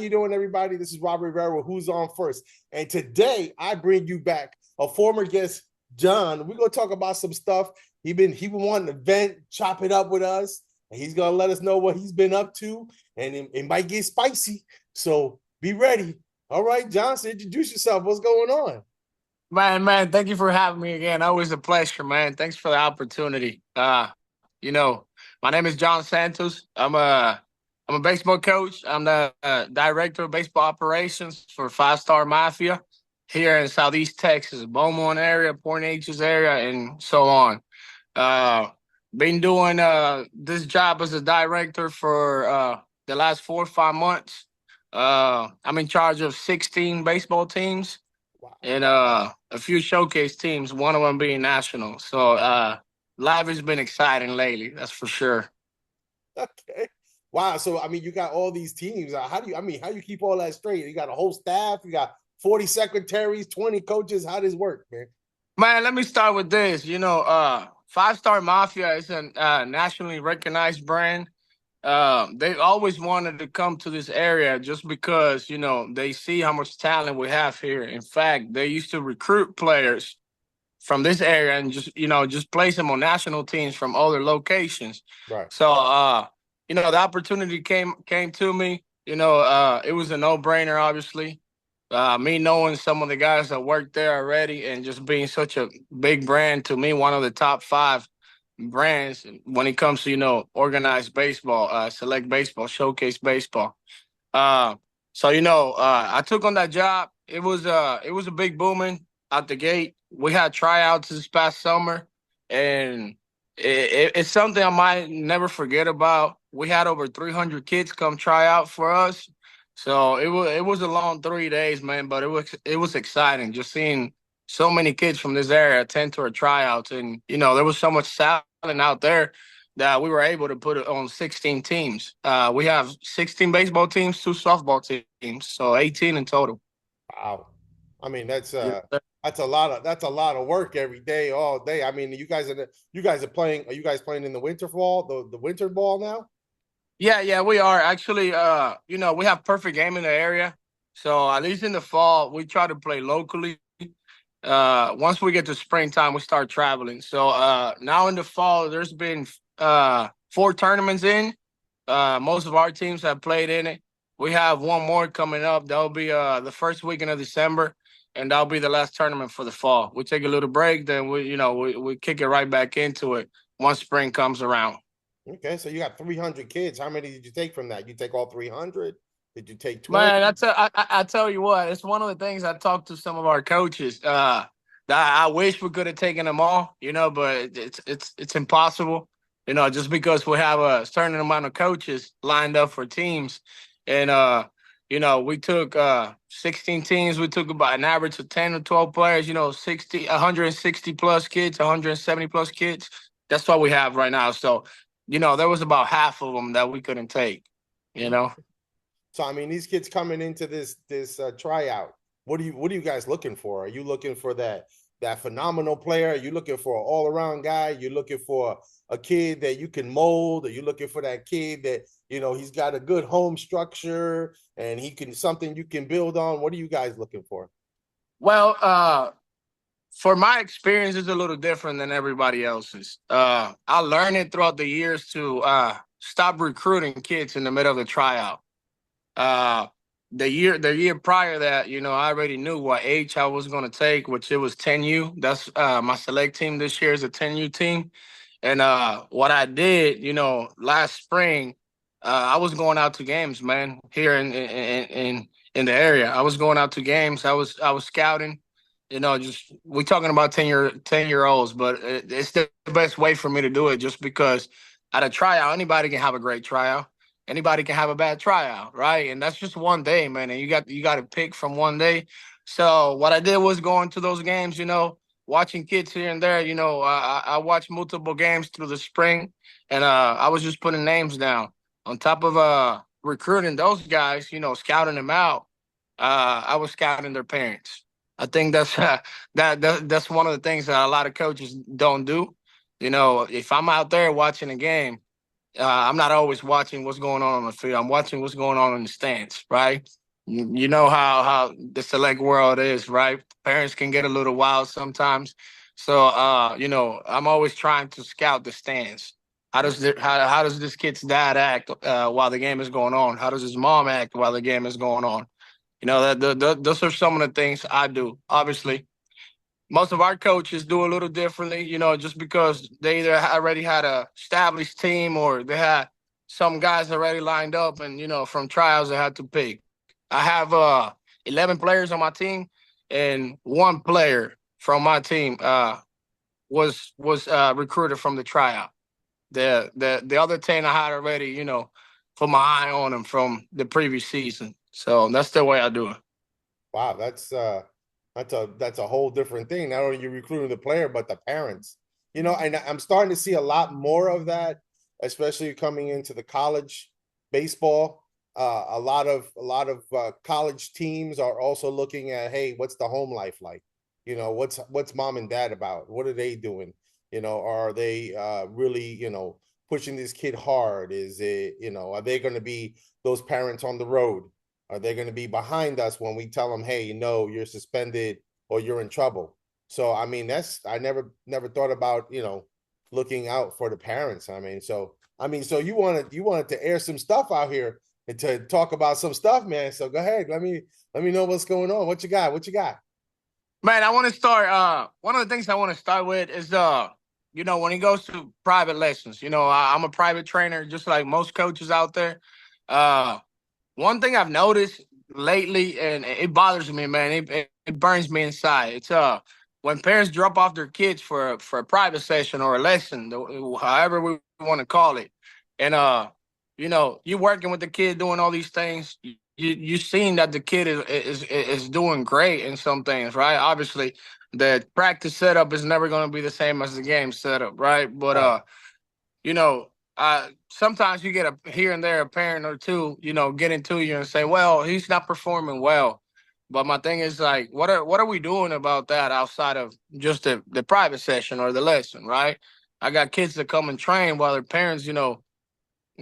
you doing, everybody? This is Robert Rivera with Who's On First. And today I bring you back a former guest, John. We're gonna talk about some stuff. He been wanting to vent, chop it up with us, and he's gonna let us know what he's been up to, and it might get spicy. So be ready. All right, John, so introduce yourself. What's going on? Man, thank you for having me again. Always a pleasure, man. Thanks for the opportunity. You know, my name is John Santos. I'm a baseball coach. I'm the director of baseball operations for Five Star Mafia here in Southeast Texas, Beaumont area, Port Neches area, and so on. Uh, been doing this job as a director for the last 4 or 5 months. I'm in charge of 16 baseball teams Wow. and a few showcase teams, one of them being national. So life has been exciting lately, that's for sure. Okay. Wow. So I mean, you got all these teams. How do you keep all that straight? You got a whole staff, you got 40 secretaries, 20 coaches. How does this work, man? Man, let me start with this. Five Star Mafia is a nationally recognized brand. They always wanted to come to this area just because, they see how much talent we have here. In fact, they used to recruit players from this area and just place them on national teams from other locations. Right. So, the opportunity came to me. It was a no-brainer, obviously. Me knowing some of the guys that worked there already and just being such a big brand to me, one of the top five brands when it comes to organized baseball, select baseball, showcase baseball. Uh, I took on that job. It was a big booming out the gate. We had tryouts this past summer, and it's something I might never forget about. We had over 300 kids come try out for us, so it was a long 3 days, man. But it was exciting just seeing so many kids from this area attend to our tryouts, and there was so much talent out there that we were able to put it on 16 teams. We have 16 baseball teams, two softball teams, so 18 in total. Wow. I mean, Yeah. that's a lot of work every day, all day. I mean, you guys are playing. Are you guys playing in the winter fall, the winter ball now? Yeah, we are actually. We have perfect game in the area, so at least in the fall we try to play locally. Once we get to springtime, we start traveling. So now in the fall, there's been 4 tournaments in. Most of our teams have played in it. We have one more coming up. That'll be the first weekend of December, and that'll be the last tournament for the fall. We take a little break, then we kick it right back into it once spring comes around. Okay, so you got 300 kids. How many did you take from that? You take all 300? Did you take 20? Man, I tell you what, it's one of the things I talked to some of our coaches. That I wish we could have taken them all, but it's impossible, just because we have a certain amount of coaches lined up for teams, and we took 16 teams. We took about an average of 10 or 12 players. 160 plus kids, 170 plus kids. That's what we have right now. So, there was about half of them that we couldn't take. You know. So I mean, these kids coming into this tryout, what are you guys looking for? Are you looking for that phenomenal player? Are you looking for an all around guy? You're looking for a kid that you can mold? Are you looking for that kid that he's got a good home structure and he can something you can build on? What are you guys looking for? Well, for my experience, it's a little different than everybody else's. I learned it throughout the years to stop recruiting kids in the middle of the tryout. Uh, the year prior that, I already knew what age I was going to take, which it was 10U. That's my select team this year is a 10U team. And what I did, last spring, I was going out to games, man, here in the area. I was going out to games. I was scouting. Just we talking about 10-year olds, but it's the best way for me to do it, just because at a tryout, anybody can have a great tryout. Anybody can have a bad tryout, right? And that's just one day, man. And you got to pick from one day. So what I did was going to those games, watching kids here and there. I watched multiple games through the spring, and I was just putting names down on top of recruiting those guys. Scouting them out. I was scouting their parents. I think that's that's one of the things that a lot of coaches don't do. If I'm out there watching a game, I'm not always watching what's going on the field. I'm watching what's going on in the stands, right? You know how the select world is, right? Parents can get a little wild sometimes. So I'm always trying to scout the stands. How does this kid's dad act while the game is going on? How does his mom act while the game is going on? You know those are some of the things I do. Obviously, most of our coaches do a little differently, just because they either already had a established team or they had some guys already lined up and, from trials they had to pick. I have 11 players on my team, and one player from my team was recruited from the tryout. The other 10 I had already, put my eye on them from the previous season. So that's the way I do it. Wow, that's a whole different thing. Not only you recruiting the player, but the parents. And I'm starting to see a lot more of that, especially coming into the college baseball. A lot of college teams are also looking at, hey, what's the home life like? What's mom and dad about? What are they doing? Are they really, pushing this kid hard? Is it, are they going to be those parents on the road? Are they going to be behind us when we tell them, hey, you're suspended or you're in trouble? So, I mean, I never thought about, looking out for the parents. So you wanted to air some stuff out here and to talk about some stuff, man. So go ahead. Let me know what's going on. What you got? What you got? Man, I want to start. One of the things I want to start with is, when he goes to private lessons. I'm a private trainer, just like most coaches out there. Uh, One thing I've noticed lately, and it bothers me, man. It burns me inside. It's when parents drop off their kids for a private session or a lesson, however we want to call it, and you working with the kid doing all these things. You seen that the kid is doing great in some things, right? Obviously, the practice setup is never going to be the same as the game setup, right? But Right. you know, sometimes you get a here and there a parent or two, get into you and say, "Well, he's not performing well." But my thing is like, what are we doing about that outside of just the private session or the lesson, right? I got kids that come and train while their parents,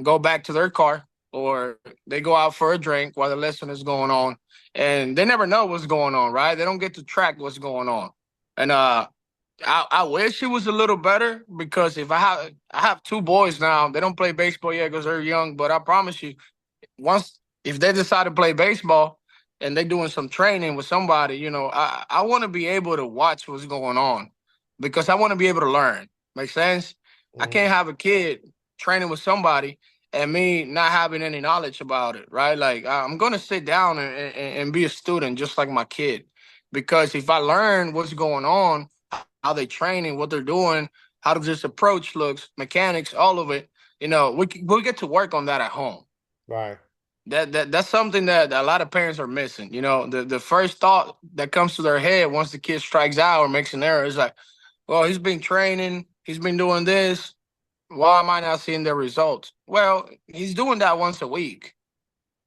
go back to their car or they go out for a drink while the lesson is going on, and they never know what's going on, right? They don't get to track what's going on, and I wish it was a little better because if I have two boys now. They don't play baseball yet because they're young, but I promise you, once if they decide to play baseball and they're doing some training with somebody, I want to be able to watch what's going on because I want to be able to learn. Make sense? I Mhm. can't have a kid training with somebody and me not having any knowledge about it, right? Like I'm gonna sit down and be a student just like my kid. Because if I learn what's going on, how they training, what they're doing, how does this approach looks, mechanics, all of it. We get to work on that at home. Right. That's something that a lot of parents are missing. The first thought that comes to their head once the kid strikes out or makes an error is like, well, he's been training, he's been doing this. Why am I not seeing the results? Well, he's doing that once a week.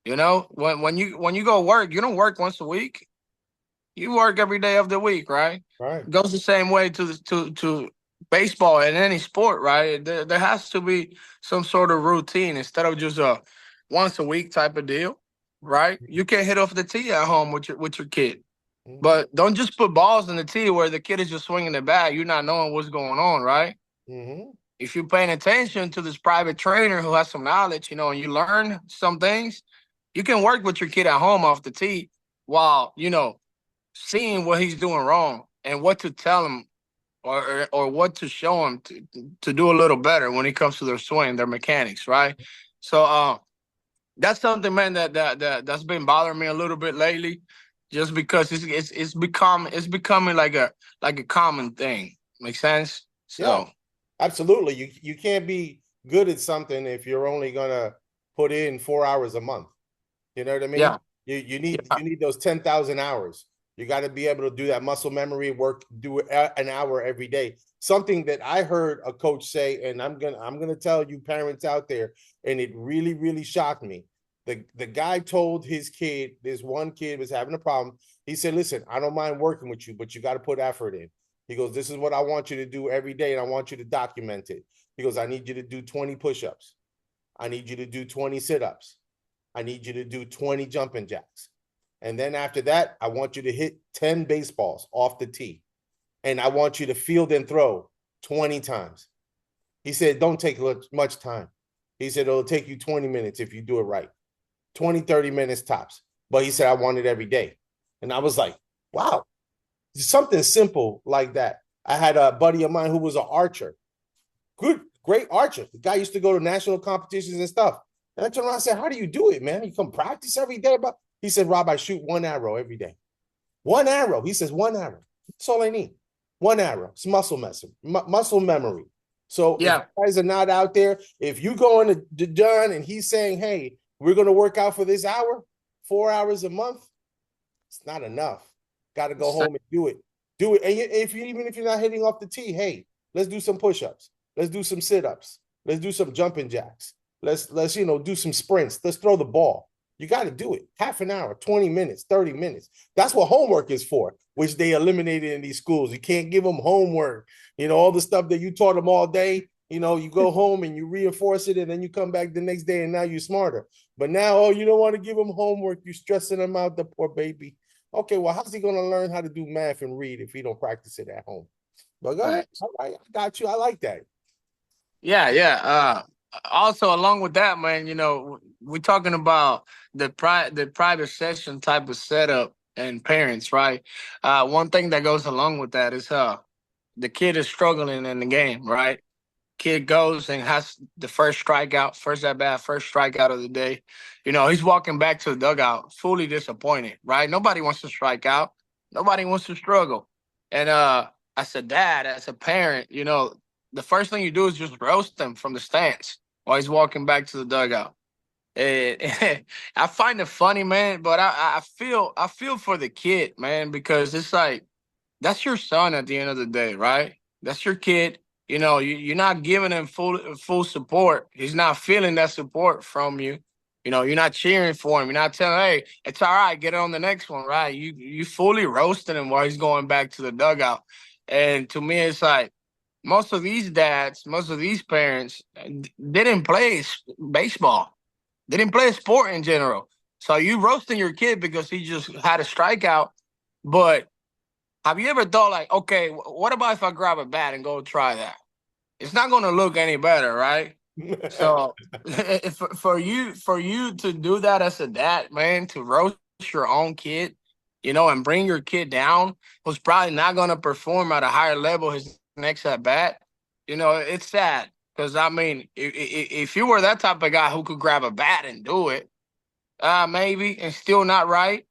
When you go work, you don't work once a week. You work every day of the week, right? Right. It goes the same way to baseball and any sport, right? There has to be some sort of routine instead of just a once a week type of deal, right? You can't hit off the tee at home with your kid, Mhm. but don't just put balls in the tee where the kid is just swinging the bat. You're not knowing what's going on, right? Mhm. If you're paying attention to this private trainer who has some knowledge, and you learn some things, you can work with your kid at home off the tee while seeing what he's doing wrong and what to tell him or what to show him to do a little better when it comes to their swing, their mechanics, right? So that's something, man, that's been bothering me a little bit lately, just because it's becoming like a common thing. Make sense? Yeah. So Absolutely. You can't be good at something if you're only gonna put in 4 hours a month. You know what I mean? yeah, You need yeah, you need those 10,000 hours. You got to be able to do that muscle memory work, do it an hour every day. Something that I heard a coach say, and I'm gonna tell you parents out there, and it really, really shocked me. The guy told his kid, this one kid was having a problem. He said, listen, I don't mind working with you, but you got to put effort in. He goes, this is what I want you to do every day, and I want you to document it. He goes, I need you to do 20 push-ups. I need you to do 20 sit-ups. I need you to do 20 jumping jacks. And then after that, I want you to hit 10 baseballs off the tee. And I want you to field and throw 20 times. He said, don't take much time. He said, it'll take you 20 minutes if you do it right. 20, 30 minutes tops. But he said, I want it every day. And I was like, wow, something simple like that. I had a buddy of mine who was an archer. Good, great archer. The guy used to go to national competitions and stuff. And I turned around and said, how do you do it, man? You come practice every day? He said, Rob, I shoot one arrow every day. One arrow. He says, one arrow. That's all I need. One arrow. It's muscle memory. So Yeah. if you guys are not out there, if you go into John and he's saying, hey, we're going to work out for this hour, 4 hours a month, it's not enough. Got to go home and do it. Do it. And even if you're not hitting off the tee, hey, let's do some push-ups. Let's do some sit-ups. Let's do some jumping jacks. Let's do some sprints. Let's throw the ball. You got to do it. Half an hour, 20 minutes, 30 minutes. That's what homework is for, which they eliminated in these schools. You can't give them homework. All the stuff that you taught them all day, you go home and you reinforce it and then you come back the next day and now you're smarter. But now, you don't want to give them homework. You're stressing them out, the poor baby. Okay, well, how's he going to learn how to do math and read if he don't practice it at home? But go ahead. All right, I got you. I like that. Yeah. Also, along with that, man, we're talking about the private session type of setup and parents, right? One thing that goes along with that is the kid is struggling in the game, right? Kid goes and has the first strikeout, first at bat, first strikeout of the day. He's walking back to the dugout fully disappointed, right? Nobody wants to strike out. Nobody wants to struggle. And as a dad, as a parent, the first thing you do is just roast him from the stands while he's walking back to the dugout. I find it funny, man, but I feel for the kid, man, because it's like that's your son at the end of the day, right? That's your kid. You're not giving him full support. He's not feeling that support from you. You're not cheering for him. You're not telling, hey, it's all right, get on the next one, right? You fully roasting him while he's going back to the dugout. And to me, it's like most of these dads, most of these parents didn't play baseball. They didn't play a sport in general. So you roasting your kid because he just had a strikeout. But have you ever thought like, okay, what about if I grab a bat and go try that? It's not going to look any better, right? So for you to do that as a dad, man, to roast your own kid, and bring your kid down, who's probably not going to perform at a higher level his next at bat, it's sad. Because, I mean, if you were that type of guy who could grab a bat and do it, maybe, and still not right.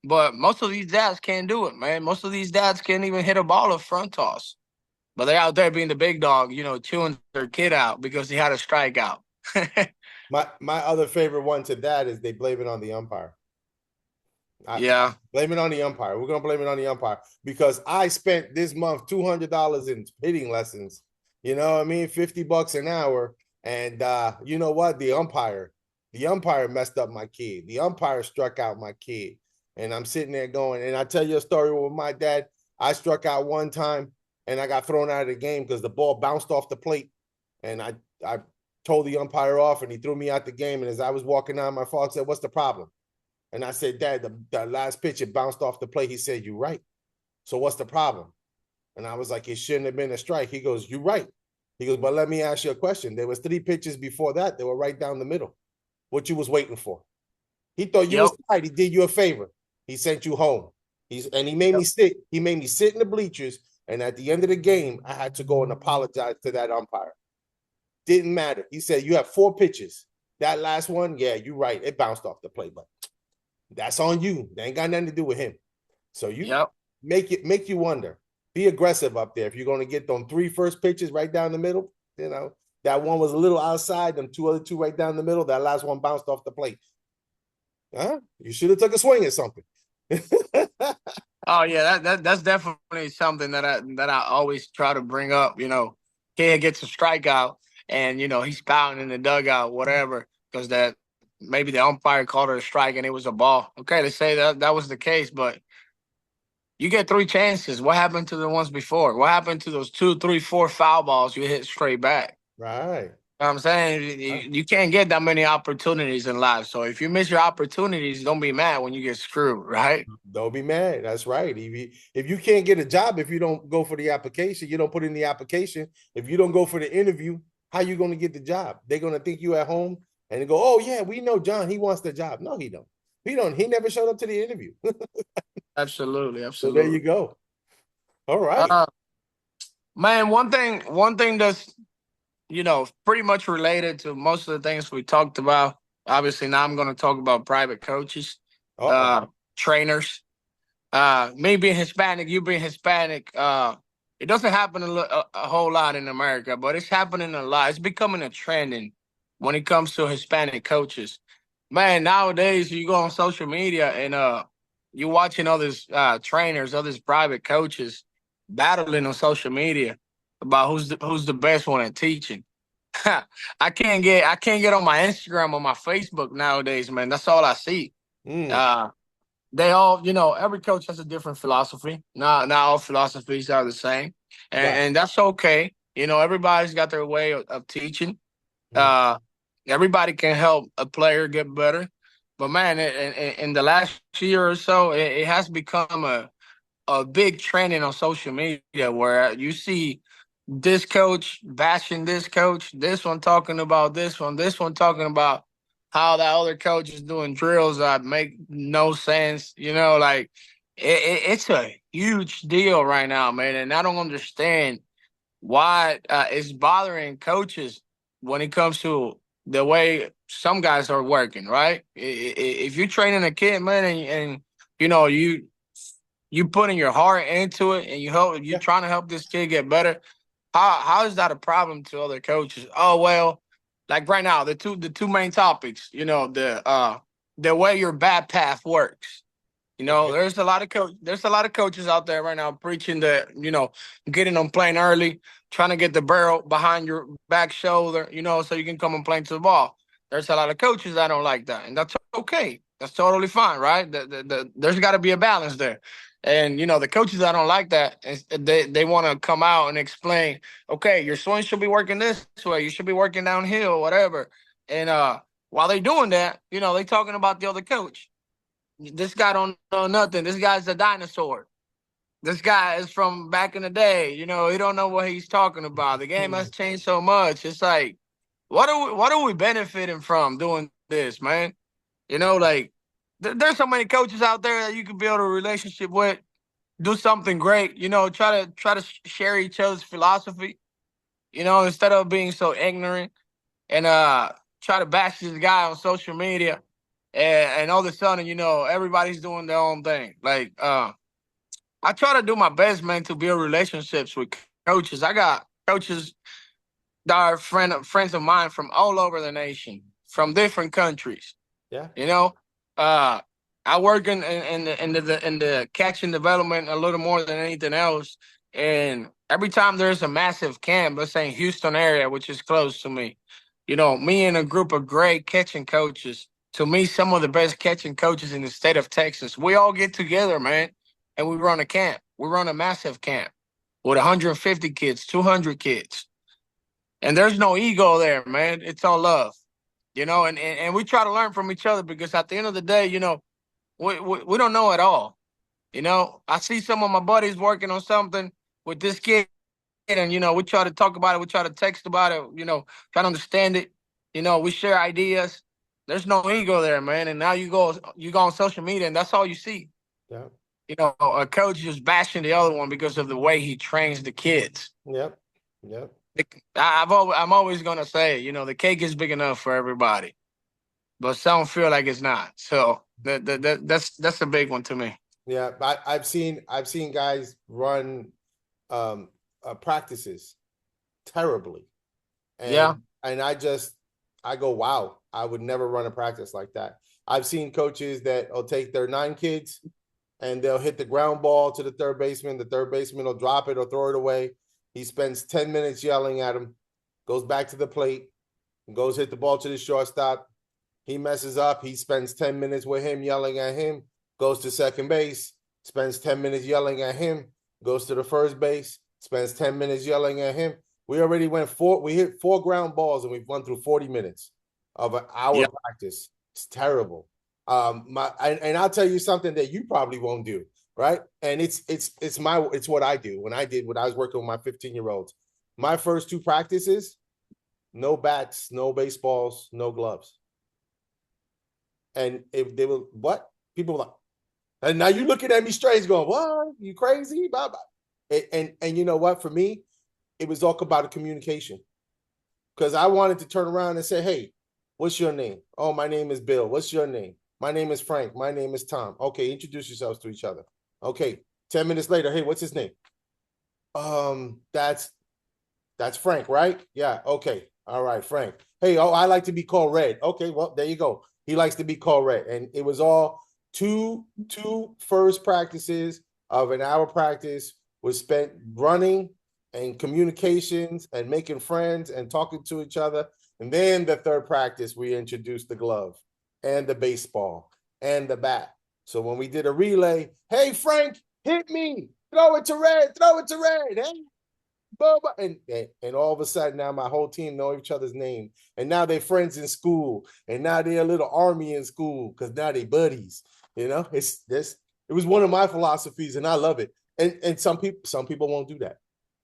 But most of these dads can't do it, man. Most of these dads can't even hit a ball a front toss. But they're out there being the big dog, chewing their kid out because he had a strikeout. My other favorite one to that is they blame it on the umpire. Yeah. Blame it on the umpire. We're going to blame it on the umpire because I spent this month $200 in hitting lessons. You know what I mean? $50 an hour. And you know what? The umpire messed up my kid. The umpire struck out my kid. And I'm sitting there going, and I tell you a story with my dad. I struck out one time and I got thrown out of the game because the ball bounced off the plate. And I told the umpire off and he threw me out the game. And as I was walking out, my father said, what's the problem? And I said, Dad, the last pitch, it bounced off the plate. He said, you're right. So what's the problem? And I was like, it shouldn't have been a strike. He goes, you're right. He goes, but let me ask you a question. There was 3 pitches before that. They were right down the middle. What you was waiting for? He thought you was tight. He did you a favor. He sent you home. He made me sit. He made me sit in the bleachers. And at the end of the game, I had to go and apologize to that umpire. Didn't matter. He said, you have 4 pitches. That last one, yeah, you're right. It bounced off the plate, but that's on you. They ain't got nothing to do with him. So you make you wonder. Be aggressive up there. If you're going to get them 3 first pitches right down the middle, that one was a little outside, them other two right down the middle. That last one bounced off the plate. Huh? You should have took a swing at something. Oh yeah, that's definitely something that I always try to bring up. Kid gets a strikeout and he's spouting in the dugout, whatever, because that maybe the umpire called it a strike and it was a ball. Okay, they say that was the case, but you get 3 chances. What happened to the ones before? What happened to those 2, 3, 4 foul balls you hit straight back? Right. I'm saying you can't get that many opportunities in life. So if you miss your opportunities, don't be mad when you get screwed, right? Don't be mad. That's right. If you can't get a job, if you don't go for the application, you don't put in the application. If you don't go for the interview, how you going to get the job? They're going to think you at home and they go, "Oh yeah, we know John. He wants the job." No, he don't. He don't. He never showed up to the interview. Absolutely, So there you absolutely. go. All right. Uh, man, one thing that's pretty much related to most of the things we talked about. Obviously, now I'm going to talk about private coaches, Uh-oh. trainers. Me being Hispanic, you being Hispanic. It doesn't happen a whole lot in America, but it's happening a lot. It's becoming a trend when it comes to Hispanic coaches. Man, nowadays you go on social media and you're watching all these trainers, all these private coaches battling on social media about who's the best one at teaching. I can't get on my Instagram or my Facebook nowadays, man. That's all I see. Mm, Uh, they all, every coach has a different philosophy. Not all philosophies are the same, and, right. and that's okay. Everybody's got their way of teaching. Mm, Uh, Everybody can help a player get better, but man, in the last year or so, it has become a big trending on social media where you see this coach bashing this coach, this one talking about this one talking about how that other coach is doing drills that make no sense. Like it's a huge deal right now, man. And I don't understand why it's bothering coaches when it comes to the way some guys are working, right? If you're training a kid, man, and you putting your heart into it and you're yeah. trying to help this kid get better, how is that a problem to other coaches? Oh well, like right now, the two main topics, the way your bad path works. Okay. There's a lot of coaches out there right now preaching that, getting them playing early, trying to get the barrel behind your back shoulder, so you can come and play to the ball. There's a lot of coaches that don't like that, and that's okay. That's totally fine, right? There's got to be a balance there. And the coaches that don't like that, they want to come out and explain, okay, your swing should be working this way, you should be working downhill, whatever. And while they doing that, they talking about the other coach. This guy don't know nothing. This guy's a dinosaur. This guy is from back in the day. He don't know what he's talking about. The game has changed so much. It's like, what are we benefiting from doing this, man? Like there's so many coaches out there that you could build a relationship with, do something great. Try to share each other's philosophy. Instead of being so ignorant and try to bash this guy on social media, and all of a sudden, everybody's doing their own thing. Like I try to do my best, man, to build relationships with coaches. I got coaches that are friends of mine from all over the nation, from different countries. Yeah. You know, uh, I work in the catching development a little more than anything else. And every time there's a massive camp, let's say in Houston area, which is close to me, me and a group of great catching coaches, to me, some of the best catching coaches in the state of Texas, we all get together, man, and we run a camp. We run a massive camp with 150 kids, 200 kids. And there's no ego there, man. It's all love, and we try to learn from each other because at the end of the day, we don't know it all. I see some of my buddies working on something with this kid, and we try to talk about it, we try to text about it, try to understand it. We share ideas. There's no ego there, man. And now you go on social media, and that's all you see. Yeah. A coach just bashing the other one because of the way he trains the kids. Yep. Yep. I'm always gonna say, the cake is big enough for everybody, but some feel like it's not. So that's a big one to me. Yeah. I've seen guys run practices terribly. Yeah. And I go, wow, I would never run a practice like that. I've seen coaches that will take their 9 kids and they'll hit the ground ball to the third baseman. The third baseman will drop it or throw it away. He spends 10 minutes yelling at him, goes back to the plate, goes hit the ball to the shortstop. He messes up. He spends 10 minutes with him yelling at him, goes to second base, spends 10 minutes yelling at him, goes to the first base, spends 10 minutes yelling at him. We already we hit 4 ground balls and we've run through 40 minutes of an hour practice. It's terrible. And I'll tell you something that you probably won't do, right? And it's what I do when I was working with my 15-year-olds. My first 2 practices, no bats, no baseballs, no gloves. And if they were what? People were like, and now you looking at me strange, going, "What? You crazy?" Blah, blah. And you know what? For me, it was all about the communication. Because I wanted to turn around and say, "Hey, what's your name?" "Oh, my name is Bill." "What's your name?" "My name is Frank." "My name is Tom." "Okay, introduce yourselves to each other." Okay, 10 minutes later, "Hey, what's his name?" That's Frank, right?" "Yeah." "Okay, all right, Frank." "Hey, oh, I like to be called Red." "Okay, well, there you go. He likes to be called Red." And it was all two first practices of an hour practice was spent running and communications and making friends and talking to each other. And then the third practice, we introduced the glove and the baseball and the bat. So when we did a relay, "Hey, Frank, hit me. Throw it to Red. Throw it to Red." Hey, Bubba. And all of a sudden now my whole team know each other's name. And now they're friends in school. And now they're a little army in school because now they buddies. You know, it was one of my philosophies and I love it. And some people won't do that.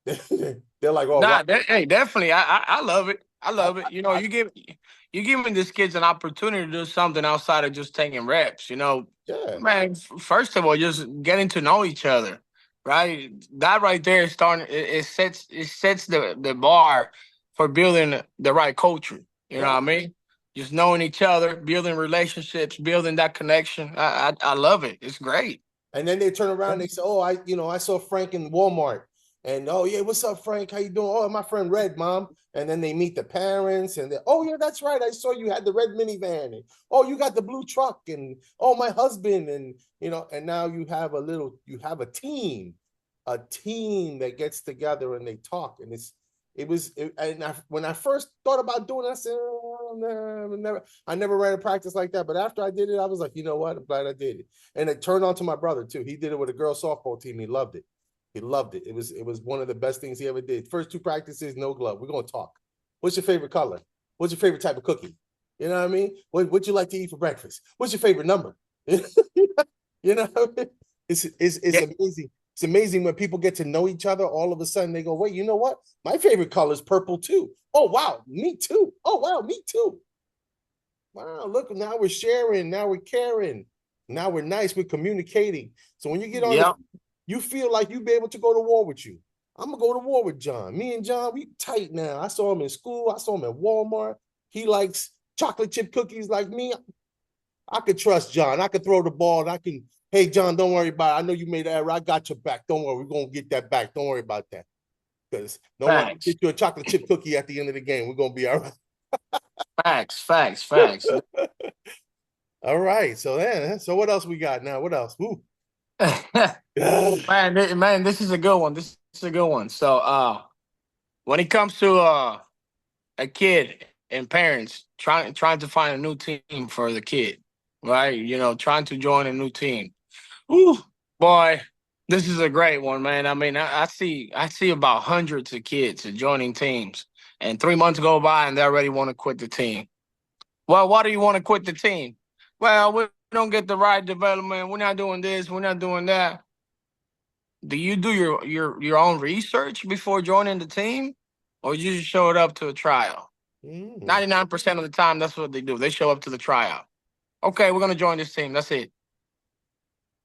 They're like, "Oh, wow." Hey, definitely. I love it. I love it. You know, you giving these kids an opportunity to do something outside of just taking reps. You know, Yeah. man. First of all, just getting to know each other, right? That right there is starting. It sets the bar for building the right culture. You know what I mean? Just knowing each other, building relationships, building that connection. I love it. It's great. And then they turn around and they say, "Oh, I saw Frank in Walmart." And, "Oh, yeah, what's up, Frank? How you doing?" "Oh, my friend Red, Mom." And then they meet the parents and "Oh, yeah, that's right. I saw you had the red minivan. And, oh, you got the blue truck. And, oh, my husband." And, and now you have a team that gets together and they talk. And when I first thought about doing it, I said, "Oh, no, I never ran a practice like that." But after I did it, I was like, you know what? I'm glad I did it. And it turned on to my brother too. He did it with a girls softball team. He loved it. He loved it. It was one of the best things he ever did. First 2 practices, no glove. We're gonna talk. What's your favorite color? What's your favorite type of cookie? You know what I mean? What you like to eat for breakfast? What's your favorite number? You know, it's amazing. It's amazing when people get to know each other. All of a sudden, they go, "Wait, you know what? My favorite color is purple too." "Oh, wow, me too." "Oh, wow, me too." Wow, look, now we're sharing, now we're caring, now we're nice, we're communicating. So when you get on you feel like you be able to go to war with you. I'm gonna go to war with John. Me and John, we tight now. I saw him in school, I saw him at Walmart. He likes chocolate chip cookies like me. I could trust John. I could throw the ball and I can, "Hey, John, don't worry about it. I know you made an error. I got your back. Don't worry. We're going to get that back. Don't worry about that." Because no one get you a chocolate chip cookie at the end of the game. We're going to be all right. Facts. All right. So what else we got now? What else? Ooh. Man, this is a good one. This is a good one. So, when it comes to a kid and parents trying to find a new team for the kid, right? You know, trying to join a new team. Ooh, boy, this is a great one, man. I mean, I see about hundreds of kids joining teams, and 3 months go by and they already want to quit the team. Well, why do you want to quit the team? Well, we don't get the right development. We're not doing this. We're not doing that. Do you do your own research before joining the team, or you just showed up to a tryout? 99% of the time, that's what they do. They show up to the tryout. Okay, we're gonna join this team. That's it.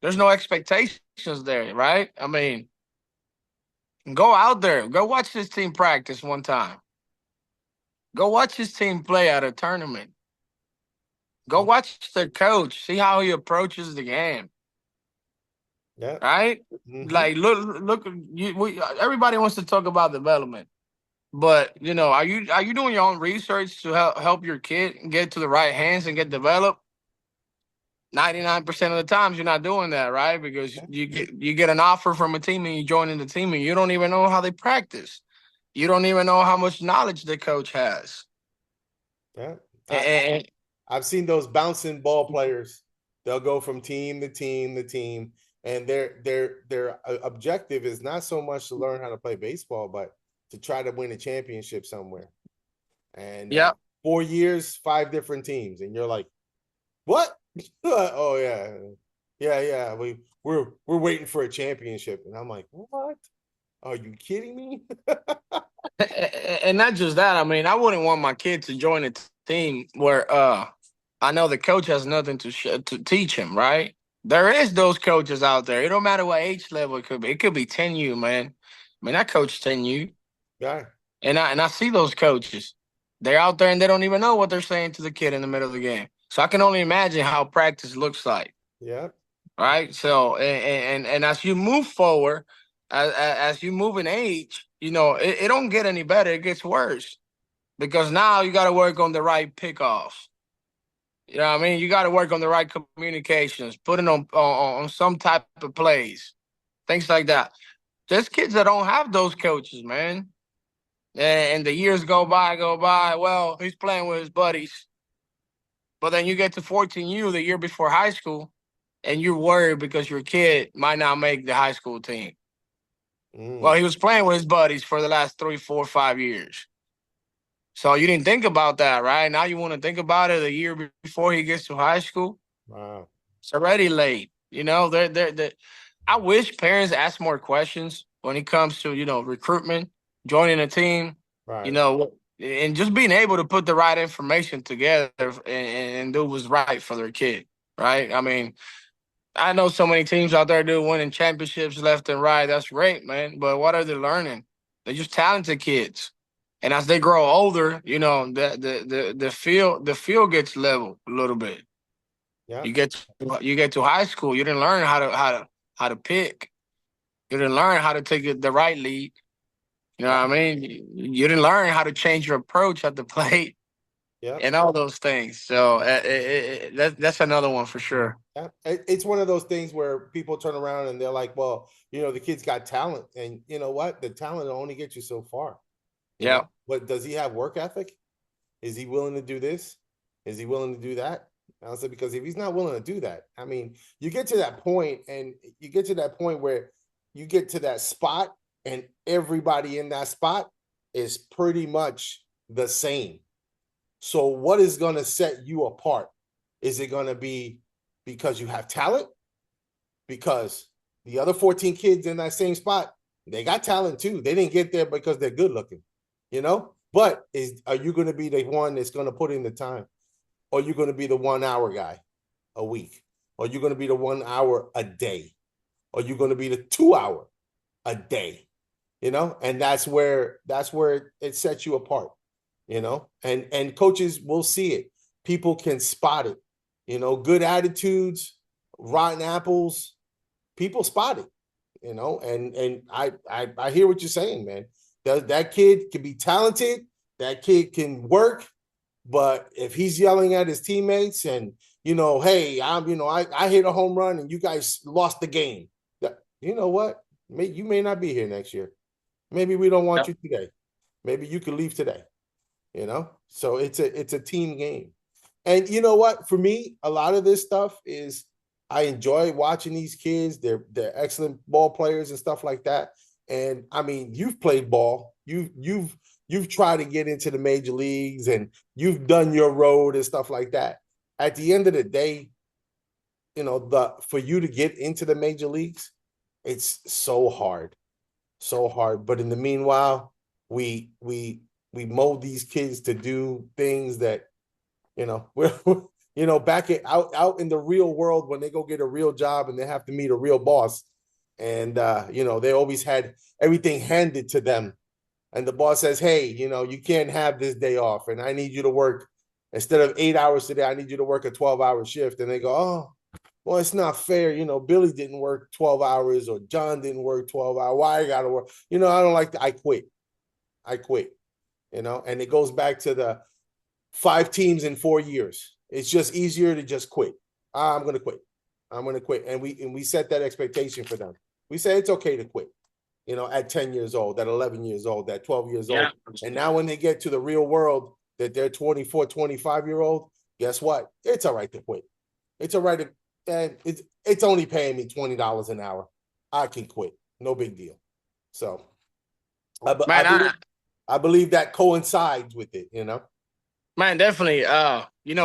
There's no expectations there, right? I mean, go out there. Go watch this team practice one time. Go watch this team play at a tournament. Go watch their coach. See how he approaches the game. Yeah. Right? Like, look. Everybody wants to talk about development, but are you doing your own research to help your kid get to the right hands and get developed? 99% of the times you're not doing that, right? Because you get an offer from a team and you join in the team and you don't even know how they practice. You don't even know how much knowledge the coach has. Yeah. I've seen those bouncing ball players. They'll go from team to team to team, and their objective is not so much to learn how to play baseball, but to try to win a championship somewhere. And Yeah. 4 years, 5 different teams, and you're like, what? Oh yeah, yeah. We're waiting for a championship, and I'm like, what? Are you kidding me? And not just that. I mean, I wouldn't want my kid to join a team where I know the coach has nothing to teach him. Right? There is those coaches out there. It don't matter what age level it could be. It could be 10U, man. I mean, I coach 10U, Yeah, and I see those coaches. They're out there and they don't even know what they're saying to the kid in the middle of the game. So I can only imagine how practice looks like. yeah, Right? So and as you move forward, as you move in age, you know, it don't get any better. It gets worse because now you got to work on the right pickoffs. You know what I mean? You got to work on the right communications, putting on some type of plays, things like that. There's kids that don't have those coaches, man. And the years go by. Well, he's playing with his buddies. But then you get to 14U the year before high school, and you're worried because your kid might not make the high school team. Well, mm, he was playing with his buddies for the last 3, 4, 5 years. So you didn't think about that, right? Now you want to think about it a year before he gets to high school. wow, It's already late. You know, I wish parents ask more questions when it comes to, you know, recruitment, joining a team, you right, know, and just being able to put the right information together and do what's right for their kid, right? I mean, I know so many teams out there do winning championships left and right. That's great, man. But what are they learning? They're just talented kids. And as they grow older, you know, the field gets leveled a little bit. yeah, You get to high school, you didn't learn how to pick. You didn't learn how to take the right lead. You know yeah, what I mean? You didn't learn how to change your approach at the plate yeah. and all those things. So that's another one for sure. Yeah, it's one of those things where people turn around and they're like, "Well, the kid's got talent, and you know what? The talent will only get you so far. Yeah. But does he have work ethic? Is he willing to do this? Is he willing to do that?" I said, because if he's not willing to do that, I mean, you get to that point, and you get to that point where you get to that spot, and everybody in that spot is pretty much the same. So, what is going to set you apart? Is it going to be because you have talent? Because the other 14 kids in that same spot, they got talent too. They didn't get there because they're good looking, you know? But are you going to be the one that's going to put in the time? Or are you going to be the 1 hour guy a week? Or are you going to be the 1 hour a day? Or are you going to be the 2 hour a day? And that's where it sets you apart, and coaches will see it. People can spot it, good attitudes, rotten apples, people spot it, and I hear what you're saying, man. That kid can be talented, that kid can work, but if he's yelling at his teammates and hey, I hit a home run and you guys lost the game, you know what? You may not be here next year. Maybe we don't want you today. Maybe you could leave today. So it's a team game. And you know what? For me, a lot of this stuff is I enjoy watching these kids. They're excellent ball players and stuff like that. And I mean, you've played ball. You've tried to get into the major leagues and you've done your road and stuff like that. At the end of the day, for you to get into the major leagues, it's so hard. So hard. But in the meanwhile, we mold these kids to do things that we're back out in the real world when they go get a real job and they have to meet a real boss, and they always had everything handed to them, and the boss says, hey, you can't have this day off, and I need you to work instead of 8 hours today, I need you to work a 12-hour shift. And they go, oh, well, it's not fair. Billy didn't work 12 hours or John didn't work 12 hours. Why I gotta work? I don't like that. I quit. And it goes back to the 5 teams in 4 years. It's just easier to just quit. I'm going to quit. And we set that expectation for them. We say it's okay to quit, at 10 years old, at 11 years old, at 12 years old. And now when they get to the real world, that they're 24, 25-year-old, guess what? It's all right to quit. It's all right to, and it's only paying me $20 an hour. I can quit. No big deal. So I Man, believe I believe that coincides with it, you know. man, definitely.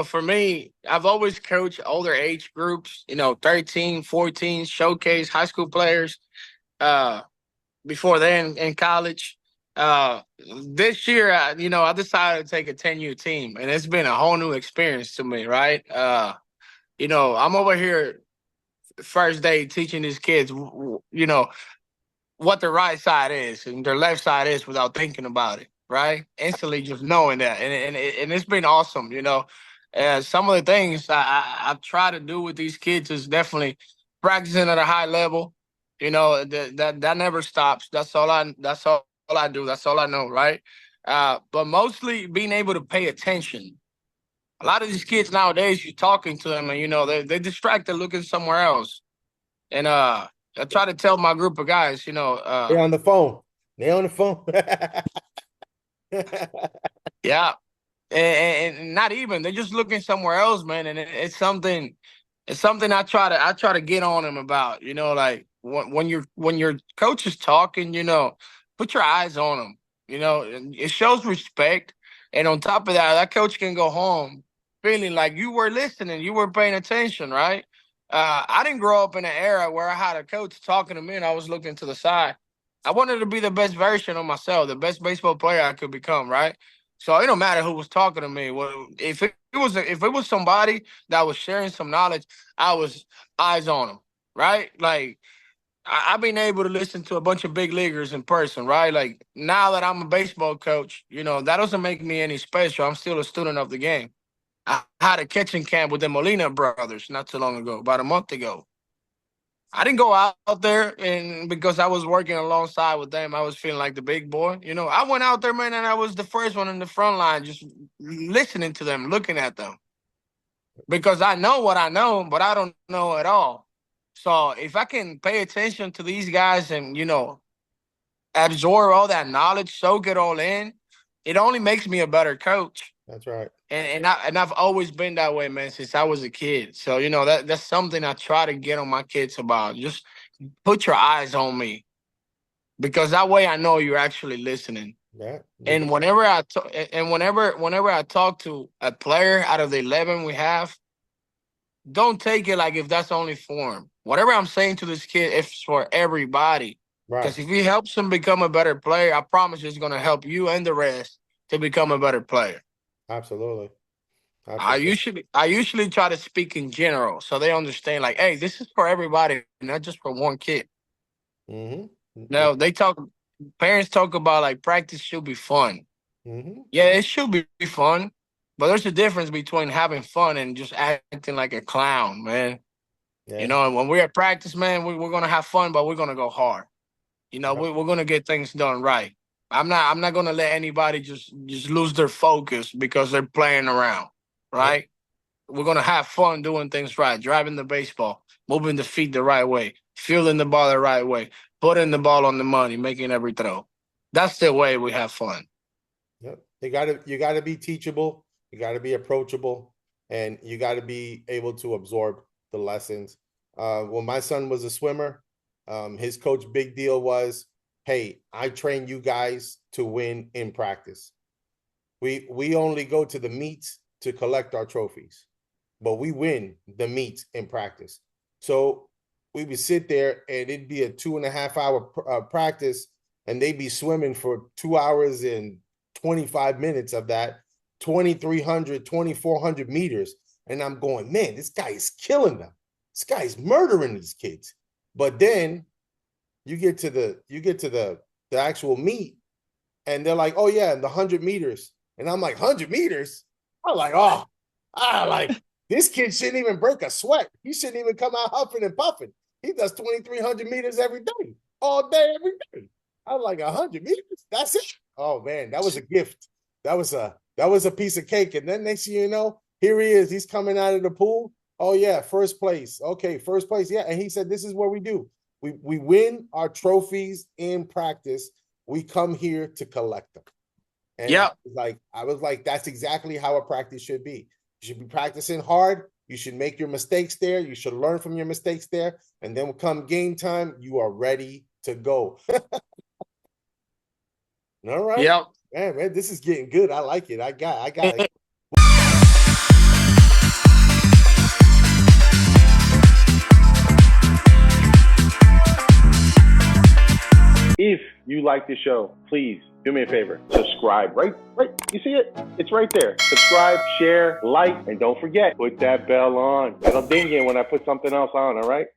For me, I've always coached older age groups, 13, 14, showcase high school players. Uh, Before then in college. Uh, this year, I decided to take a 10U team, and it's been a whole new experience to me, right? I'm over here first day teaching these kids, what their right side is and their left side is without thinking about it, right? Instantly just knowing that. And it's been awesome, some of the things I've tried to do with these kids is definitely practicing at a high level. That never stops. That's all I do. That's all I know, right? But mostly being able to pay attention. A lot of these kids nowadays, you're talking to them and they're distracted looking somewhere else. And I try to tell my group of guys, They're on the phone. They're on the phone. yeah, and not even they're just looking somewhere else, man. And it's something I try to get on them about. Like when your coach is talking, put your eyes on them. And it shows respect. And on top of that, that coach can go home feeling like you were listening, you were paying attention, right? I didn't grow up in an era where I had a coach talking to me and I was looking to the side. I wanted to be the best version of myself, the best baseball player I could become, right? So it don't matter who was talking to me. Well, if it was somebody that was sharing some knowledge, I was eyes on them, right? Like I've been able to listen to a bunch of big leaguers in person, right? Like now that I'm a baseball coach, that doesn't make me any special. I'm still a student of the game. I had a catching camp with the Molina brothers not too long ago, about a month ago. I didn't go out there and because I was working alongside with them, I was feeling like the big boy. I went out there, man, and I was the first one in the front line, just listening to them, looking at them. Because I know what I know, but I don't know at all. So if I can pay attention to these guys and, absorb all that knowledge, soak it all in, it only makes me a better coach. That's right. And I've always been that way, man, since I was a kid. So that's something I try to get on my kids about. Just put your eyes on me, because that way I know you're actually listening. Yeah. And whenever I talk to a player out of the 11 we have, don't take it like if that's only for him. Whatever I'm saying to this kid, it's for everybody. Right. Because if he helps him become a better player, I promise it's going to help you and the rest to become a better player. Absolutely. I Absolutely. usually I usually try to speak in general so they understand like, hey, this is for everybody, not just for one kid. Mm-hmm. Now parents talk about like practice should be fun. Mm-hmm. Yeah, it should be fun, but there's a difference between having fun and just acting like a clown, man. Yeah. And when we're at practice, man, we're gonna have fun, but we're gonna go hard. Yep. We're gonna get things done right. I'm not gonna let anybody just lose their focus because they're playing around, Yep. right? We're gonna have fun doing things right, driving the baseball, moving the feet the right way, fielding the ball the right way, putting the ball on the money, making every throw. That's the way we have fun. Yep. You gotta be teachable, you gotta be approachable, and you gotta be able to absorb the lessons. When my son was a swimmer, his coach big deal was, hey, I train you guys to win in practice. We only go to the meets to collect our trophies, but we win the meets in practice. So we would sit there and it'd be a 2.5 hour practice, and they'd be swimming for 2 hours and 25 minutes of that 2,300, 2,400 meters. And I'm going, man, this guy is killing them. This guy's murdering these kids. But then you get to the actual meet, and they're like, oh yeah, the 100 meters. And I'm like, 100 meters? I'm like, oh, like this kid shouldn't even break a sweat. He shouldn't even come out huffing and puffing. He does 2,300 meters every day, all day, every day. I'm like, 100 meters? That's it. Oh man, that was a gift. That was a piece of cake. And then next thing you know, here he is. He's coming out of the pool. Oh yeah, first place. Okay, first place. Yeah. And he said, this is what we do. We win our trophies in practice. We come here to collect them. And Yeah. I was like, that's exactly how a practice should be. You should be practicing hard. You should make your mistakes there. You should learn from your mistakes there. And then come game time, you are ready to go. All right. Yep. Man, this is getting good. I like it. I got it. If you like the show, please do me a favor. Subscribe. Right. You see it? It's right there. Subscribe, share, like, and don't forget, put that bell on. It'll ding you when I put something else on, all right?